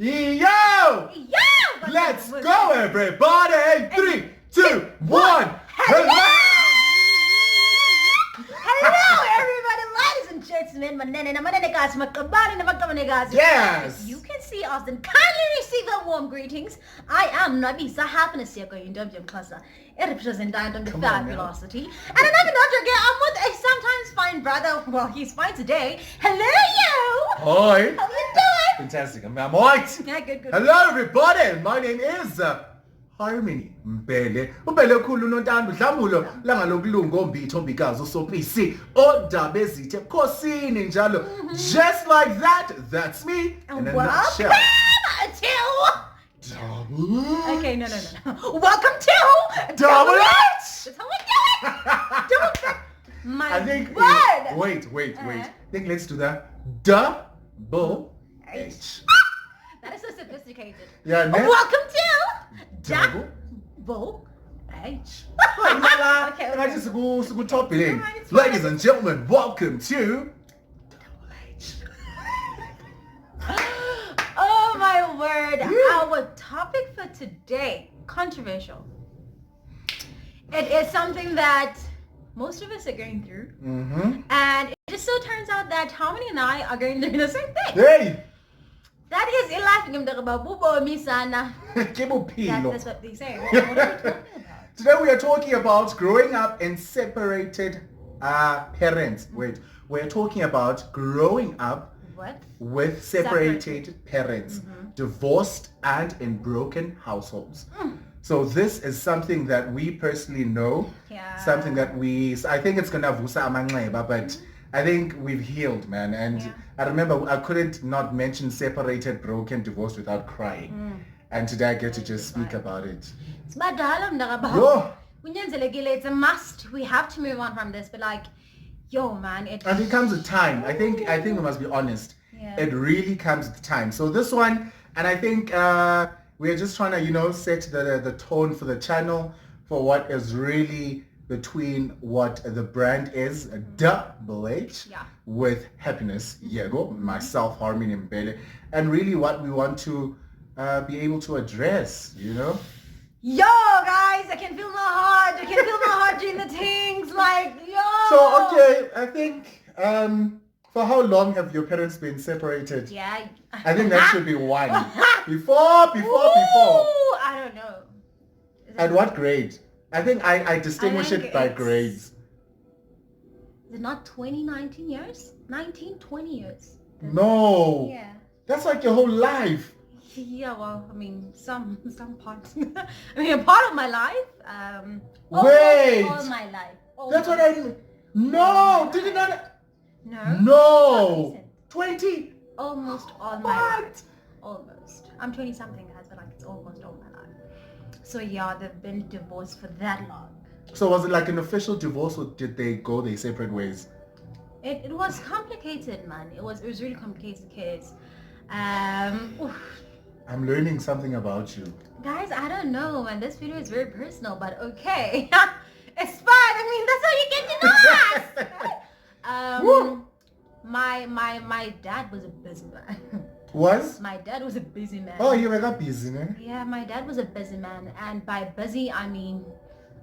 Yo! Let's go, everybody! 3, 2, 1. Hello, everybody, ladies and gentlemen. Yes! You can see us and kindly receive the warm greetings. I am Nabisa Happiness here going to Classa. It represents the fabulosity. And another note again, I'm with a sometimes fine brother. Well, he's fine today. Hello, you! Hi! How you doing? Fantastic. I'm right. Yeah, good. Hello, everybody. My name is Harmony Mbele. Ubele khulu nontando dlamulo langa lokulunga ombitho ombikazi usopisi Duh-Ble H Khosini njalo. Just like that. That's me. And in a welcome nutshell. to... Duh-Ble. Okay, no. Welcome to... Duh-Ble H! That's how we do it! Don't my I think word! Wait. I think let's do that. Duh-Ble H. That is so sophisticated. Yeah, Welcome to Duh-Ble H. Okay. Ladies and gentlemen, welcome to Duh-Ble H. Oh my word. Our topic for today, controversial. It is something that most of us are going through. And it just so turns out that Harmony and I are going through the same thing. Hey! That is ilalim bubo misana. That's what they say. What are we talking about? Today we are talking about growing up in separated parents. We're talking about growing up with separated parents, divorced and in broken households. So this is something that we personally know, something that I think it's gonna vusa amanxeba, but I think we've healed, man. And I remember I couldn't not mention separated, broken, divorced without crying. And today I get to just speak about it. It's a must. We have to move on from this, but like, yo, man, and it comes with time. I think we must be honest. It really comes with time. So this one, and I think we're just trying to, set the tone for the channel for what is really between what the brand is, Duh-Ble H, with happiness, Yego, myself, Harmony Mbele, and really what we want to be able to address, Yo, guys, I can feel my heart. I can feel my heart doing the things, like, yo. So, okay, I think, for how long have your parents been separated? Yeah. I think that should be one. Before. I don't know. At what grade? I think I distinguish it by grades. Is it not 19 years? 20 years. No. Yeah. That's like your whole life. Yeah, well, I mean, some parts. I mean, a part of my life. Wait. All my life. That's what I... No. Did you not... No. 20? Almost all my life. Almost. I'm 20 something, guys, but like it's almost all my life. So yeah, they've been divorced for that long. So was it like an official divorce, or did they go their separate ways? It was complicated, man. It was really complicated, kids. I'm learning something about you. Guys, I don't know, and this video is very personal, but okay. It's fine. I mean, that's how you get to know us. My dad was a busy man. Was? My dad was a busy man. Oh, you were busy, man. Yeah, my dad was a busy man, and by busy I mean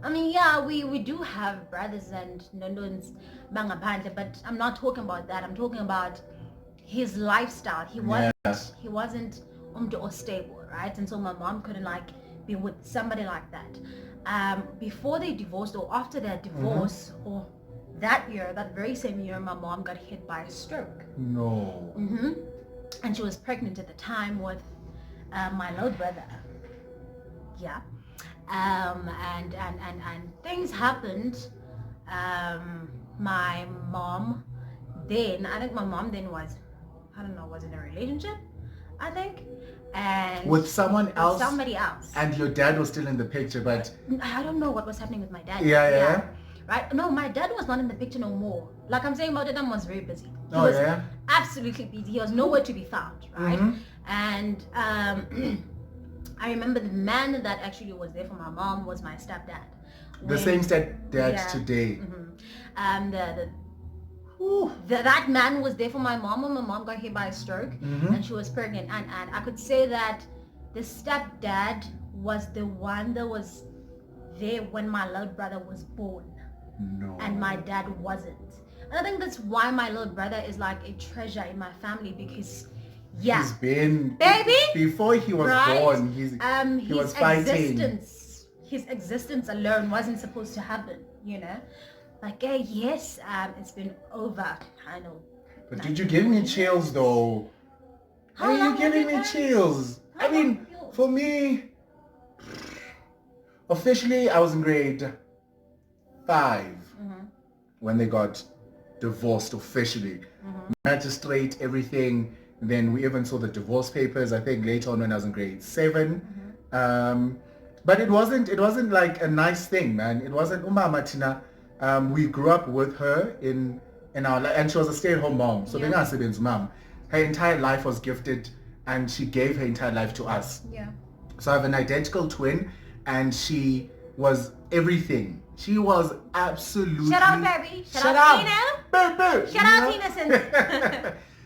yeah, we do have brothers and nonons bangaphandle, but I'm not talking about that. I'm talking about his lifestyle. He wasn't or stable, right? And so my mom couldn't like be with somebody like that. Before they divorced or after their divorce or that very same year, my mom got hit by a stroke. No. And she was pregnant at the time with my little brother. Yeah. And things happened. My mom then, I think my mom then was in a relationship, I think. And with someone else? With somebody else. And your dad was still in the picture, but... I don't know what was happening with my dad. Yeah. Right? No, my dad was not in the picture no more. Like I'm saying, my dad was very busy. He was absolutely busy. He was nowhere to be found, right? And I remember the man that actually was there for my mom was my stepdad. The same stepdad today. That man was there for my mom when my mom got hit by a stroke and she was pregnant. And I could say that the stepdad was the one that was there when my little brother was born. No. And my dad wasn't. And I think that's why my little brother is like a treasure in my family because he's been baby before he was born. He was fighting. His existence alone wasn't supposed to happen, you know. Like yes, it's been over. I know. But did you give me chills though? How are you giving me chills? I mean, for me, officially I was in grade 5 when they got divorced officially. Magistrate, everything. And then we even saw the divorce papers, I think later on when I was in grade 7. But it wasn't like a nice thing, man. It wasn't Umama Tina. We grew up with her in our life, and she was a stay-at-home mom. So mom. Her entire life was gifted and she gave her entire life to us. Yeah. So I have an identical twin and she was everything. She was absolutely... Shut up, baby. Shut up. Tina. Shut up, Innocent.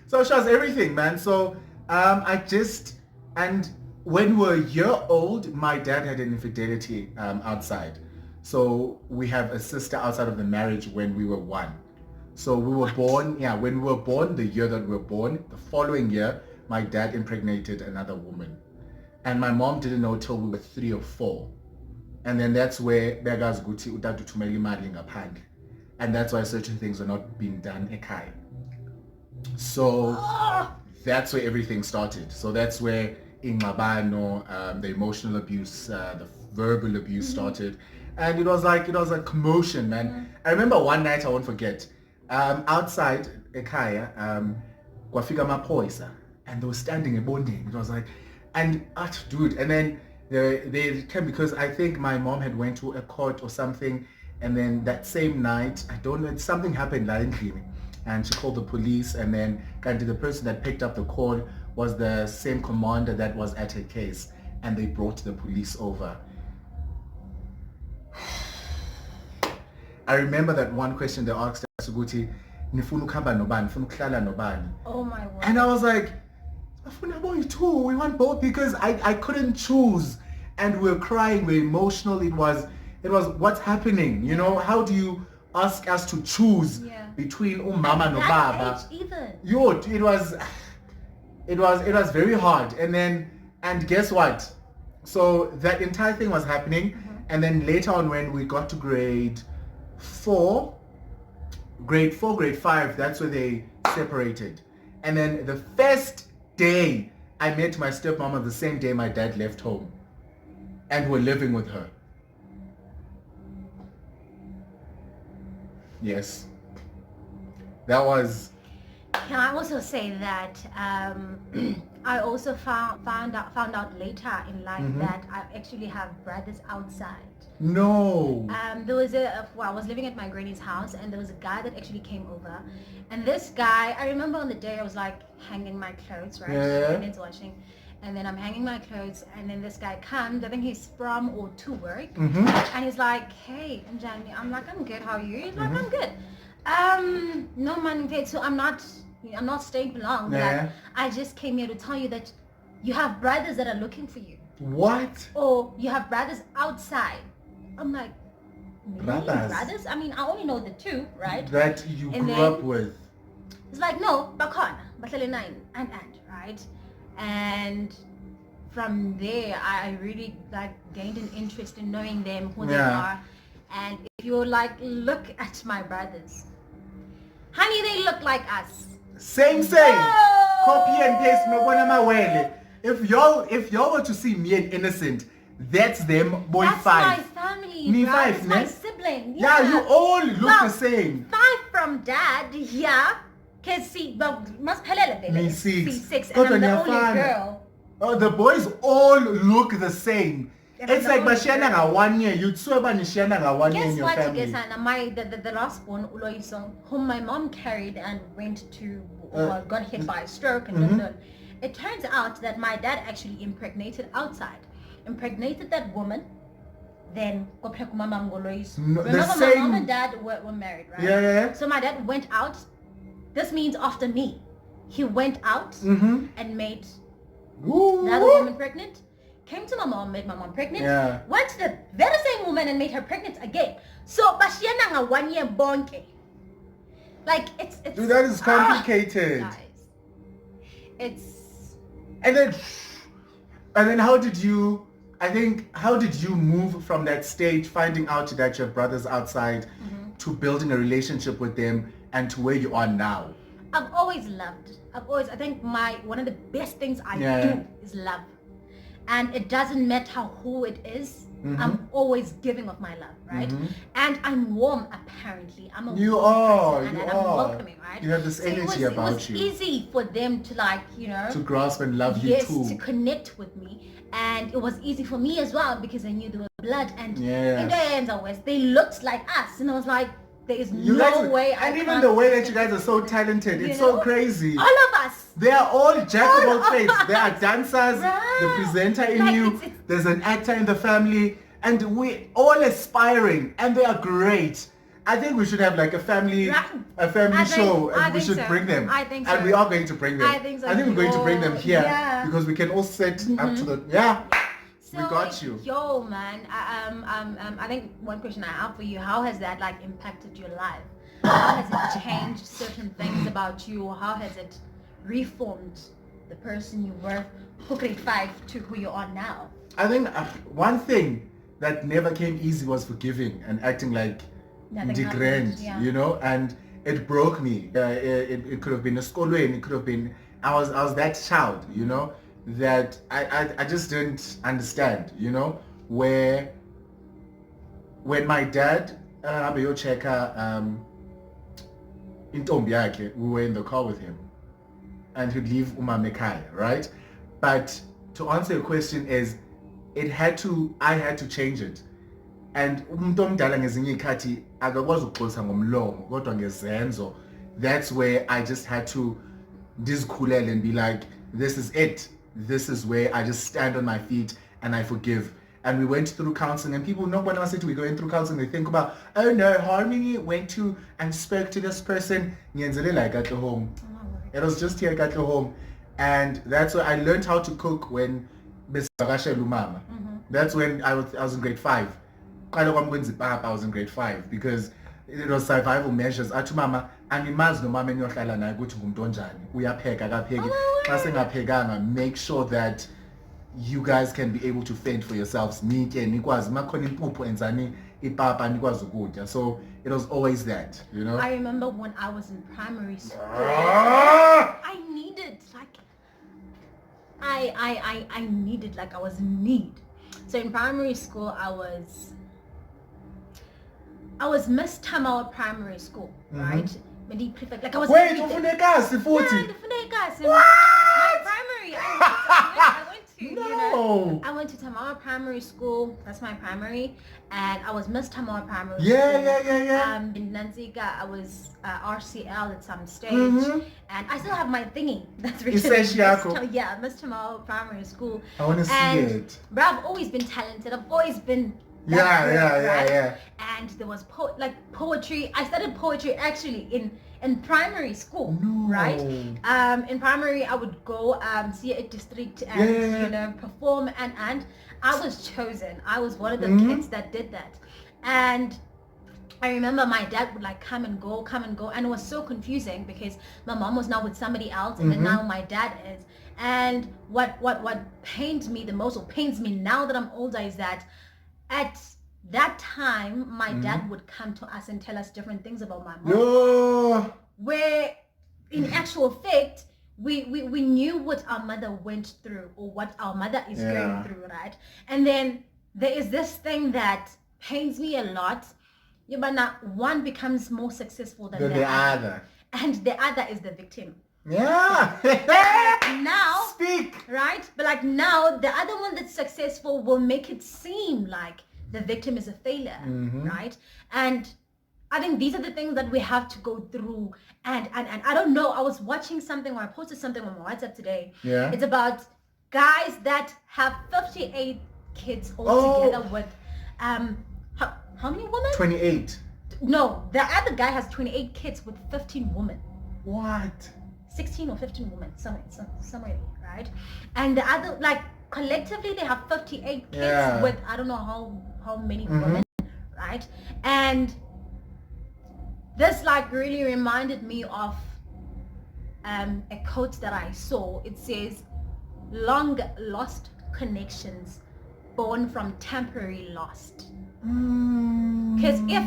So she was everything, man. So and when we were a year old, my dad had an infidelity outside. So we have a sister outside of the marriage when we were 1. So we were born, when we were born, the year that we were born, the following year, my dad impregnated another woman. And my mom didn't know till we were 3 or 4. And then that's where begazi ukuthi utata uthumela imali ngaphandle. And that's why certain things are not being done ekhaya. So that's where everything started. So that's where ingxabano, the emotional abuse, the verbal abuse started. And it was like commotion, man. I remember one night I won't forget. Outside ekhaya, kwafika amaphoyisa and they were standing ebondeni. It was like, and dude, and then they came because I think my mom had went to a court or something, and then that same night, I don't know, something happened and she called the police, and then the person that picked up the call was the same commander that was at her case, and they brought the police over. I remember that one question they asked us, nifuna ukuhamba nobani, nifuna ukuhlala nobani. Oh my word. And I was like, afuna boy too, we want both, because I couldn't choose, and we were crying, we were emotional. It was what's happening, you know? How do you ask us to choose between mama and baba? Yo, it was very hard. And guess what? So that entire thing was happening, and then later on when we got to grade 4, grade 5, that's where they separated. And then the first day I met my stepmama, the same day my dad left home, and we're living with her. Yes, that was. Can I also say that I also found out later in life that I actually have brothers outside. No. There was I was living at my granny's house, and there was a guy that actually came over, and this guy, I remember on the day I was like hanging my clothes, right? And it's washing, and then I'm hanging my clothes, and then this guy comes. I think he's from or to work, and he's like, "Hey, I'm Jamie." I'm like, "I'm good. How are you?" He's like, "I'm good." No man, so I'm not staying for long. Like, I just came here to tell you that you have brothers that are looking for you. What? Or you have brothers outside. I'm like, brothers? I mean, I only know the 2, right? That you grew up with. It's like, no, Bakon, Batlele 9, right? And from there, I really gained an interest in knowing them, who they are. And if you look at my brothers, honey, they look like us. Same. Copy and paste. If y'all were to see me and Innocent, that's them, boy. That's 5. My family. Me bro. 5, that's my sibling. Yeah, you all look the same. 5 from dad, Cause see, must me 6. And I'm the only girl. Oh, the boys all look the same. It's like Bashiana got 1 year. You two about Nishiana got 1 year in your family. The last born Uloiso, whom my mom carried and went to got hit by a stroke, and it turns out that my dad actually impregnated that woman. Then remember my mom and dad were married, right? Yeah. So my dad went out, this means after me, he went out and made Ooh. another woman pregnant, came to my mom, made my mom pregnant, went to the very same woman and made her pregnant again. So, bashiana 1 year bonke. Like, it's Dude, that is complicated. Guys, it's... And then how did you move from that stage, finding out that your brother's outside, to building a relationship with them and to where you are now? I've always loved. I think one of the best things I do is love. And it doesn't matter who it is, I'm always giving of my love, right? And I'm warm, apparently. I'm a warm person, and I'm welcoming, right? You have this energy about you. It was easy for them to, like, you know, to grasp and love you too. Yes, to connect with me. And it was easy for me as well because I knew there was blood. And in the ends always, they looked like us. And I was like, there is no way I And even the way that you guys are so talented, it's so crazy. All of us. They are all jack of all trades. They are dancers, the presenter in Like, you, there's an actor in the family, and we all aspiring, and they are great. I think we should have like a family show, and we should bring them. I think so. And we are going to bring them. I think so. I think we're going to bring them here because we can all sit up to the So, we got you. Yo, man. I think one question I have for you: how has that like impacted your life? How has it changed certain things about you? How has it reformed the person you were for grade 5 to who you are now? I think one thing that never came easy was forgiving and acting like grand, you know, and it broke me. It could have been a school way, and it could have been I was that child, you know, that I just didn't understand, you know, when my dad intombi yakhe, we were in the car with him, and he'd leave umama ekhaya, right? But to answer your question is, I had to change it. And umuntu omdala ngezinye ikhathi akakwazi ukuxolisa ngomlomo kodwa ngezenzo. That's where I just had to ndizikhulele and be like, this is it. This is where I just stand on my feet and I forgive. And we went through counseling, and people know when I said we going through counseling, they think about, oh no, Harmony went to and spoke to this person. I got the home. It was just here, I got the home. And that's where I learned how to cook when that's when I was in grade 5. I was in grade 5 because it was survival measures. Athi mama, angimazi nomama eniyohlala naye ukuthi ngumuntu onjani. Uyapheka akapheki. Xa sengaphekanga, make sure that you guys can be able to fend for yourselves. Nitye nikwazi makhona impuphu enzani ipapa nikwazi ukutya. So it was always that, you know. I remember when I was in primary school, I needed I was in need. So in primary school, I was Miss Tamil primary school, right? Like I was. Wait, ufunekasi futhi. Yeah, my primary. I went to, you know, I went to Tamil primary school. That's my primary, and I was Miss Tamil primary school. Yeah. In Nanzika, I was RCL at some stage, and I still have my thingy. That's really Miss Tamil primary school. I want to see it. But I've always been talented. I've always been. Yeah. And there was poetry. I studied poetry actually in primary school, right? In primary, I would go see a district and you know, perform, and I was chosen. I was one of the kids that did that, and I remember my dad would like come and go, and it was so confusing because my mom was now with somebody else, and then now my dad is. And what pains me the most, or pains me now that I'm older, is that at that time, my dad would come to us and tell us different things about my mom. Where, in actual fact, we knew what our mother went through, or what our mother is going through, right? And then there is this thing that pains me a lot. One becomes more successful than the other. And the other is the victim. Yeah. Now, speak. Right? But like now, the other one that's successful will make it seem like the victim is a failure, right? And I think these are the things that we have to go through. And I don't know, I was watching something, or I posted something on my WhatsApp today. Yeah. It's about guys that have 58 kids all together with, how many women? 28. No, the other guy has 28 kids with 15 women. What? 16 or 15 women, somewhere, right? And the other, like, collectively they have 58 kids with I don't know how many women, right? And this like really reminded me of a quote that I saw. It says, long lost connections born from temporary lost. Because if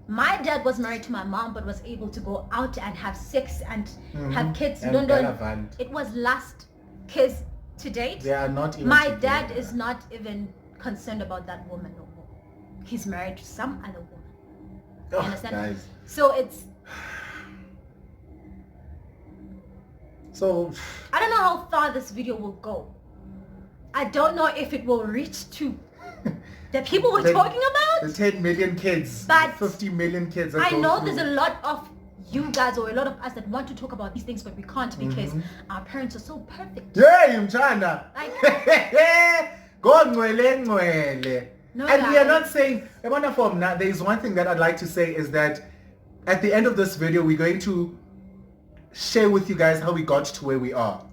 my dad was married to my mom but was able to go out and have sex and have kids, it was lust. Because to date, they are not even my together. dad is not even concerned about that woman no more. He's married to some other woman. You understand? Guys. So it's... So... I don't know how far this video will go. I don't know if it will reach to the people we're talking about. The 10 million kids. But 50 million kids. I know there's a lot of you guys or a lot of us that want to talk about these things, but we can't because our parents are so perfect. Yeah, Mchana. Like, no, and we are not saying, there is one thing that I'd like to say is that at the end of this video, we're going to share with you guys how we got to where we are.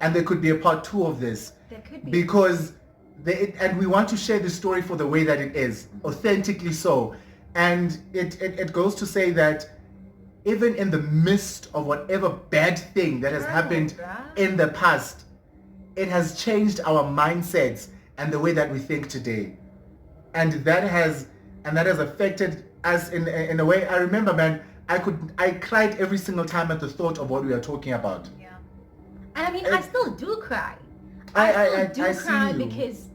And there could be a part 2 of this. There could be. Because, and we want to share the story for the way that it is, authentically so. And it goes to say that even in the midst of whatever bad thing that has happened in the past, it has changed our mindsets and the way that we think today. And that has affected us in a way. I remember, man, I cried every single time at the thought of what we are talking about. Yeah. And I mean, I still do cry. I still do cry because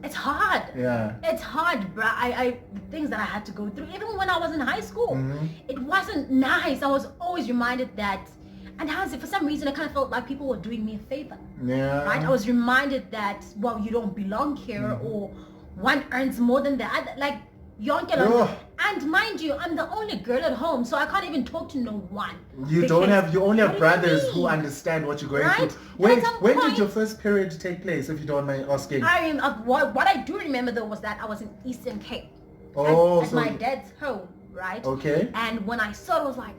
it's hard. Yeah. It's hard, bruh. The things that I had to go through, even when I was in high school, it wasn't nice. I was always reminded that, and for some reason, I kind of felt like people were doing me a favor. Yeah. Right? I was reminded that, well, you don't belong here, or one earns more than the other. Like, and mind you, I'm the only girl at home, so I can't even talk to no one. You only have brothers who understand what you're going through. When did your first period take place, if you don't mind asking? What I do remember though was that I was in Eastern Cape. At my dad's home, right? Okay. And when I saw it, I was like,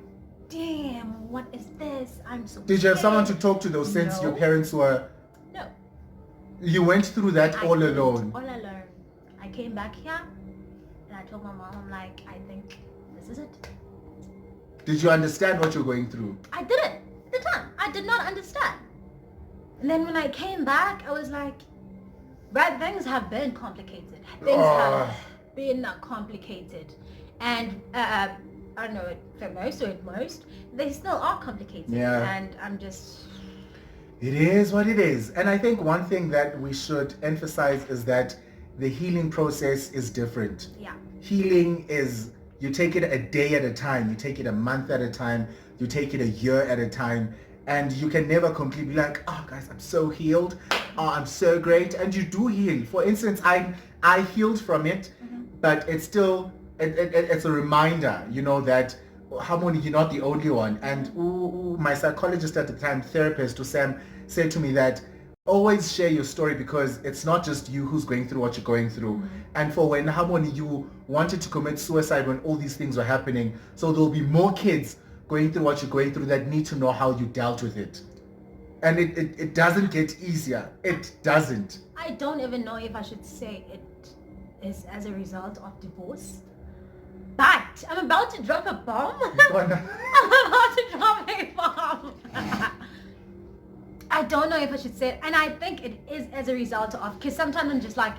damn, what is this? I'm so Did you have someone to talk to though, since your parents were... No. You went through that all alone? All alone. I came back here. I told my mom, I'm like, I think this is it. Did you understand what you're going through? I didn't. At the time, I did not understand. And then when I came back, I was like, right, things have been complicated. Things have been complicated. And I don't know, at most, they still are complicated. Yeah. And I'm just... It is what it is. And I think one thing that we should emphasize is that the healing process is different. Yeah. Healing is, you take it a day at a time, you take it a month at a time, you take it a year at a time, and you can never completely be like, oh guys, I'm so healed, oh, I'm so great, and you do heal. For instance, I healed from it, but it's still, it's a reminder, you know, that Harmony, you're not the only one. And my psychologist at the time, therapist, Sam, said to me that always share your story, because it's not just you who's going through what you're going through. And for when Harmony, you wanted to commit suicide when all these things were happening, so there'll be more kids going through what you're going through that need to know how you dealt with it. And it doesn't get easier. It doesn't. I don't even know if I should say it is as a result of divorce. But I'm about to drop a bomb. I'm about to drop a bomb. I don't know if I should say it. And I think it is as a result of, because sometimes I'm just like,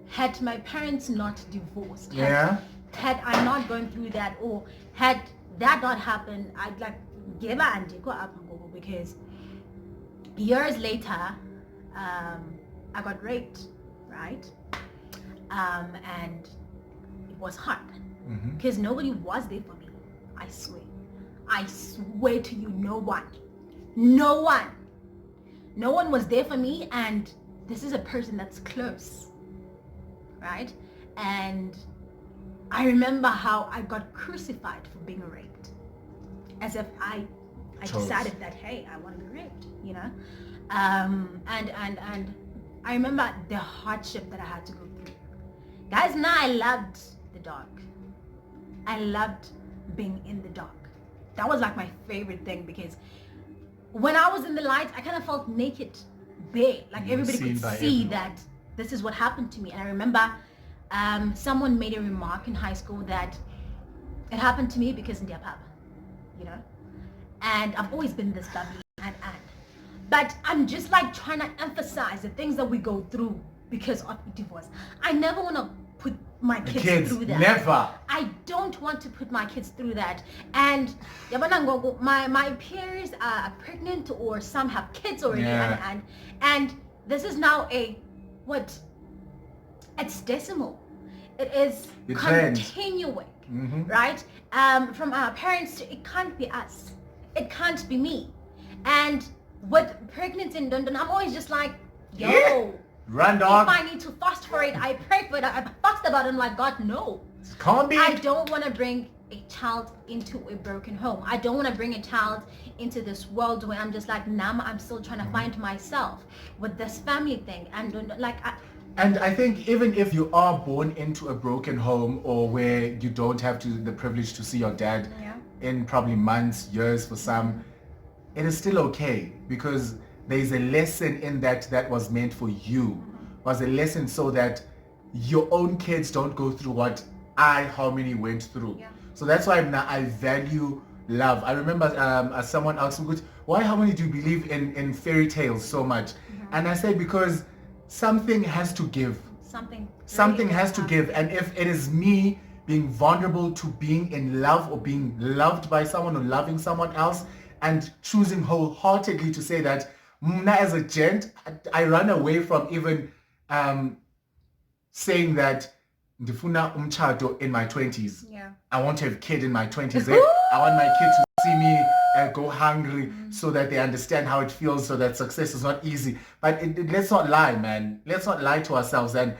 had my parents not divorced, had I not gone through that, or had that not happened, I'd like give and go up and go, because years later, I got raped, right? And it was hard because nobody was there for me. I swear to you, no one was there for me. And this is a person that's close, right? And I remember how I got crucified for being raped, as if I decided that, hey, I want to be raped, you know. And I remember the hardship that I had to go through. Guys, now I loved the dark. I loved being in the dark. that was like my favorite thing, because when I was in the light, I kind of felt naked, bare. Like everybody could see that this is what happened to me. And I remember someone made a remark in high school that it happened to me because in papa, you know. And I've always been this bubbly and. But I'm just like trying to emphasize the things that we go through because of divorce. I never want to put my kids through that. Never. I don't want to put my kids through that. And my peers are pregnant, or some have kids already, and this is now it's decimal. It is continuing, right? From our parents it can't be us. It can't be me. And with pregnancy in London, I'm always just like, run, dog. If I need to fast for it, I pray for it. I fast about it. I'm like, God, no. Can't be. I don't want to bring a child into a broken home. I don't want to bring a child into this world where I'm just like, I'm still trying to find myself with this family thing. And and I think even if you are born into a broken home, or where you don't have the privilege to see your dad in probably months, years for some, it is still okay, because there's a lesson in that was meant for you. Was a lesson so that your own kids don't go through what Harmony went through. So that's why I value love. I remember someone asked me, why Harmony do you believe in fairy tales so much? And I said, because something has to give. Something has to give. And if it is me being vulnerable to being in love, or being loved by someone, or loving someone else, and choosing wholeheartedly to say that, as a gent, I run away from even saying that ndifuna umtshato in my 20s. I want to have a kid in my 20s. I want my kid to see me go hungry, so that they understand how it feels, so that success is not easy. But let's not lie, man. Let's not lie to ourselves. And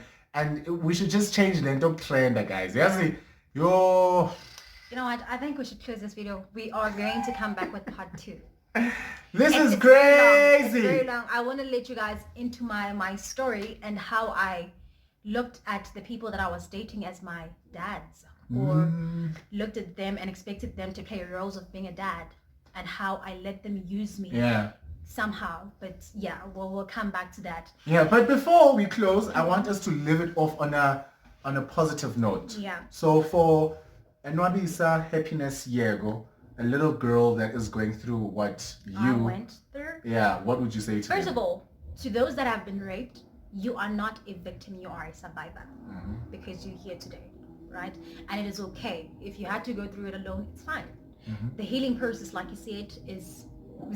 we should just change the trend, guys. You know what? I think we should close this video. We are going to come back with part 2. This is crazy. It's very long. I want to let you guys into my story and how I looked at the people that I was dating as my dads, or looked at them and expected them to play roles of being a dad, and how I let them use me somehow. But we'll come back to that. But before we close, I want us to leave it off on a positive note. So for Enwabisa Happiness Yego, a little girl that is going through what you went through. What would you say to First them? of all, to those that have been raped, you are not a victim, you are a survivor, because you're here today, right? And it is okay. If you had to go through it alone, it's fine. The healing process, like you said, is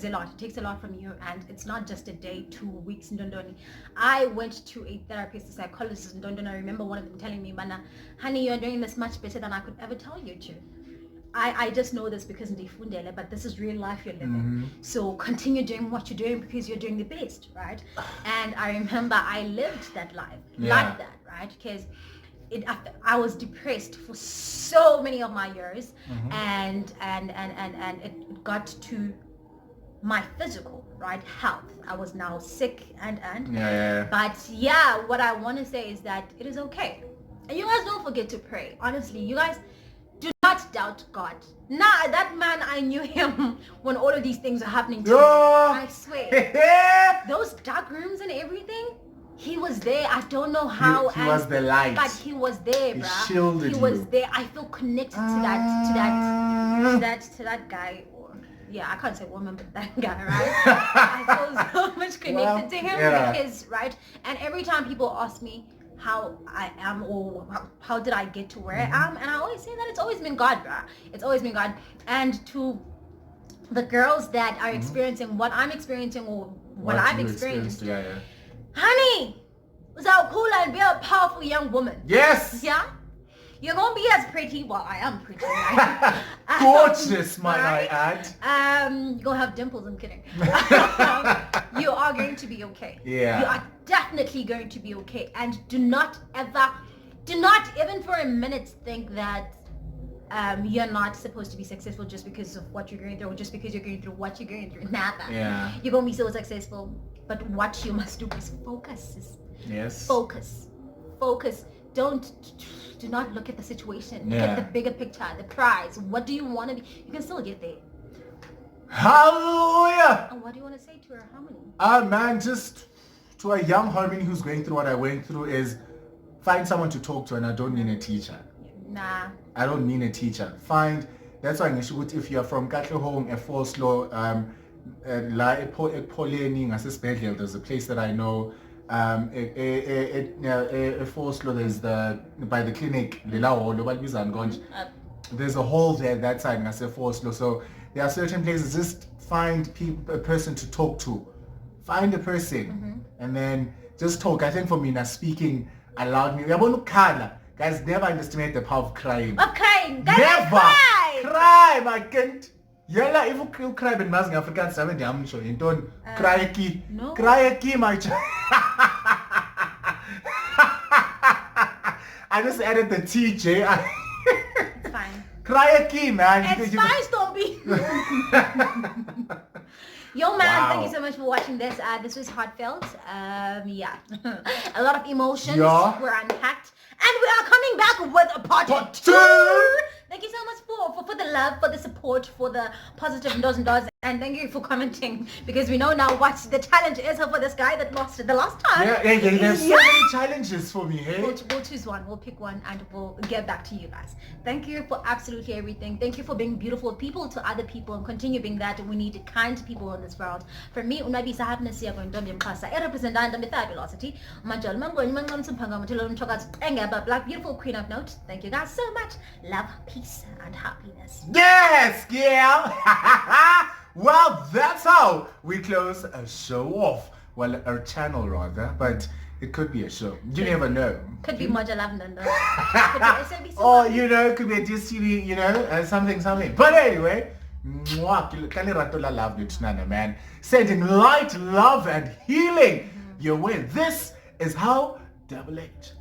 a lot. It takes a lot from you, and it's not just a day, 2 weeks in Dondoni. I went to a therapist, a psychologist in Dondoni. I remember one of them telling me, "Mana, honey, you're doing this much better than I could ever tell you to." I just know this because ndifundele, but this is real life you're living. So continue doing what you're doing, because you're doing the best, right? And I remember I lived that life like that, right? Because I was depressed for so many of my years, and it got to my physical, right, health. I was now sick and but what I want to say is that it is okay. And you guys don't forget to pray. Honestly, you guys do not doubt God. That man, I knew him when all of these things are happening to me. I swear. Those dark rooms and everything, he was there. I don't know how. He was the light. But he was there, bruh. He was there. I feel connected to that guy. I can't say woman, but that guy, right? I feel so much connected to him because, right? And every time people ask me how I am, or how did I get to where I am, and I always say that it's always been God, bruh. It's always been God. And to the girls that are experiencing what I'm experiencing, or what I've experienced, honey, without cool and be a powerful young woman. Yes. Yeah. You're gonna be as pretty. Well, I am pretty. Right? Gorgeous, might I add. You're gonna have dimples. I'm kidding. You are going to be okay. Yeah. You are definitely going to be okay. And do not even for a minute think that you're not supposed to be successful just because of what you're going through, or just because you're going through what you're going through. Nada. Yeah. You're gonna be so successful. But what you must do is focus. Yes. Focus. Do not look at the situation. Look at the bigger picture, the prize. What do you want to be? You can still get there. Hallelujah. And what do you want to say to her harmony? Man, just to a young harmony who's going through what I went through is find someone to talk to, and I don't mean a teacher. Nah. I don't mean a teacher. That's why if you're from Katlehong, Efoslo, La Epoleni, Ngasesibhedlela, there's a place that I know. Efoslo, there's by the clinic, there's a hall there that side, Ngasefoslo. So there are certain places, just find a person to talk to. Find a person and then just talk. I think for me, speaking allowed me. Guys, never underestimate the power of crying. Of crying! Guys, Never! Cry, my kid! Yalla, if you cry, but Muslim Africans haven't done so. You don't cry, no. Cry, my child. I just added the TJ. It's fine. Cry, man. It's fine, Stompy. Yo, man, Wow. Thank you so much for watching this. This was heartfelt. Yeah. A lot of emotions were unpacked. And we are coming back with a part 2. Thank you so much for the love, for the support, for the positive doors and doors. And thank you for commenting, because we know now what the challenge is for this guy that lost it the last time. Yeah, there's so many challenges for me, hey? We'll choose one, we'll pick one, and we'll get back to you guys. Thank you for absolutely everything. Thank you for being beautiful people to other people, and continue being that. We need kind people in this world. For me, unabisa happiness here going to be mkhasa. I represent the fabulosity. Manjal mangoni mangam simpanga matilo mchokas engaba black beautiful queen of note. Thank you guys so much. Love, peace, and happiness. Yes, yeah. Well, that's how we close a show off. Well, our channel rather, but it could be a show. You never know. Could be Moja Lavender. Or, it could be a DSTV, something. But anyway, man. Sending light, love, and healing your way. This is how Duh-Ble H